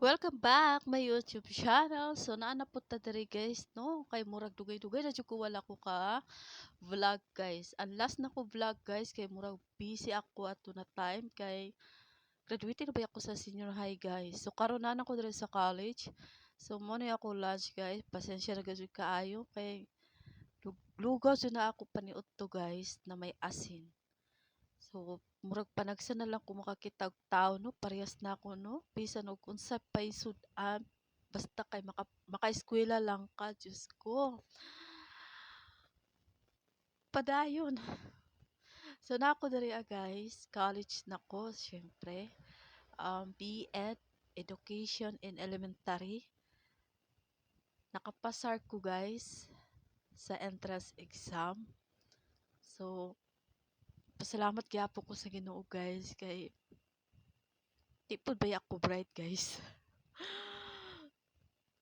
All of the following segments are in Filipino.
Welcome back my YouTube channel. So naa na pud ta diri guys no kay murag dugay-dugay na jud ko wala ko ka vlog guys. Ang last na ko vlog guys kay murag busy ako ato na time kay graduated na ba ako sa senior high guys. So karon na ko diri sa college. So mo na ako lunch guys. Pasensya na gyud kaayo kay lugaw jud na ako paniudto to guys na may asin. So, murag panagsa na lang ko makakita og tawo no, parehas na ako no. Bisan og unsa pay sud-an, basta kay maka-eskwela lang ka, Diyos ko. Padayon. So, nako diri guys, college nako, syempre. BEd, Education in Elementary. Nakapasar ko guys sa entrance exam. So, pasalamat gyapon ko sa Ginoo guys kay di pud baya ako bright guys.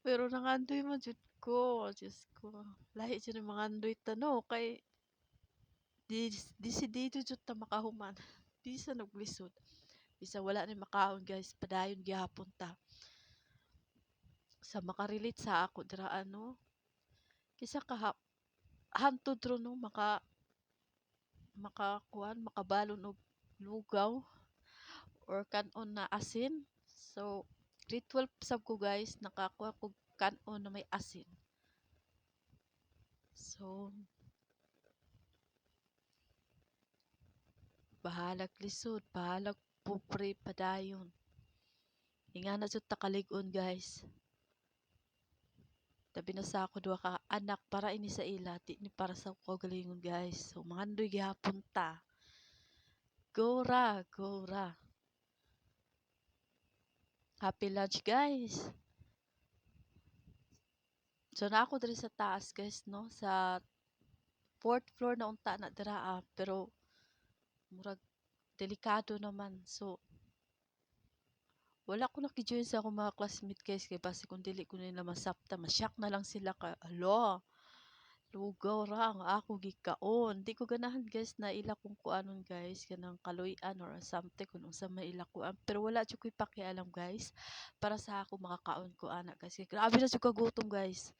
Pero nangandoy man jud ko, Diyos ko. Lahi jud ang mangandoy tano kay desidido jud ta makahuman. Bisan naglisod. Bisan wala ni makaon guys, padayon gyapon ta. Sa makarelate sa ako dira ano, kisa ka hantod ro no makakuan makabalon og lugaw or kanon na asin. So grade 12 sab ko guys nakakuha ko kanon na may asin. So bahalag lisod, bahalag pobre padayon. Ingana jud ta kalig-on guys. Tabi na sa ako duha ka anak para ini sa ila, di ni para sa kaugalingon guys. So mangandoy gihapon ta. Go ra, go ra. Happy lunch guys. So na ako diri sa taas guys no, sa fourth floor na unta na dira pero murag delikado naman. So wala ko naki-join sa akong mga classmate guys kay base kung dili ko nila masapta, masyak na lang sila ka alo. Lugaw ra ang ako gikaon. Di ko ganahan guys na ila kung kuanon guys kanang kaloy-an or something kung unsa may ila kuan. Pero wala jud ko'y pakialam guys para sa ako makakaon ko ana guys. Kay grabe na jud kagutom guys.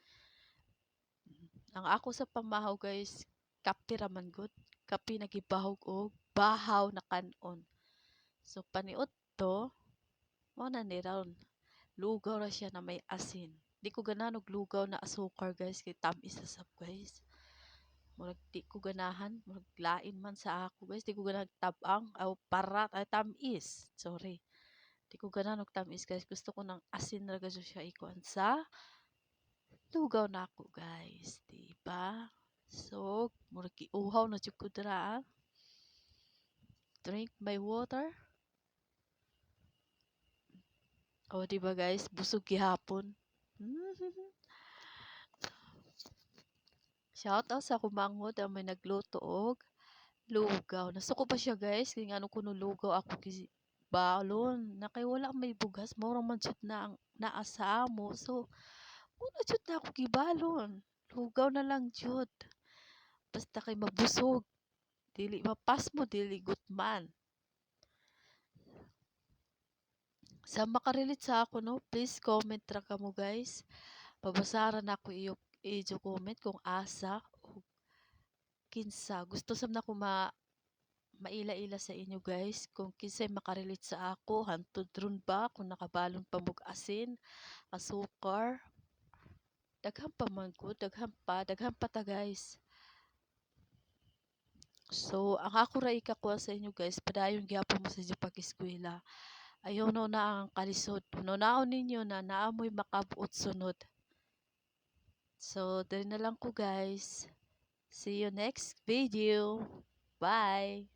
Ang ako sa pamahaw guys, kape raman gud. Kape nagibahog og bahaw na kanon. So paniot to mo na ni ron. Lugaw ra siya na may asin. Di ko ganahan og lugaw na asukar guys kay tamis sa sab guys. Murag di ko ganahan, murag lain man sa ako guys. Di ko ganahan tabang o parat ay tamis. Sorry. Di ko ganahan og tamis guys. Gusto ko ng asin ra gyud siya ikuan sa lugaw na ako guys. Diba? So, murag giuhaw na jud ko dira. Drink my water. O, diba guys? Busog gihapon. Shout out sa kumangod ang may nagluto og lugaw. Nasuko pa siya guys. Kaya ano kuno lugaw ako balon. Na kay wala may bugas. Maurang man jud na ang naasa mo. So, muna jud na ako gibalon. Lugaw na lang jud. Basta kay mabusog. Dili mapas mo, dili gutman. Sa makarelate sa ako no, please comment ra kamo guys. Pabasaran ako iyo comment kung asa o kinsa. Gusto sam na ko maila-ila sa inyo guys kung kinsay makarelate sa ako. Hantod ron ba kung nakabalon pa mog asin, asukar. Daghan pa man ko, daghan pa ta guys. So, ang ako ra ikakuha sa inyo guys, padayon gyapon mo sa inyo pag-eskwela. Ayaw no na ang kalisod. Nunaon ninyo na naamoy makabuot sunod. So, dali na lang ko guys. See you next video. Bye!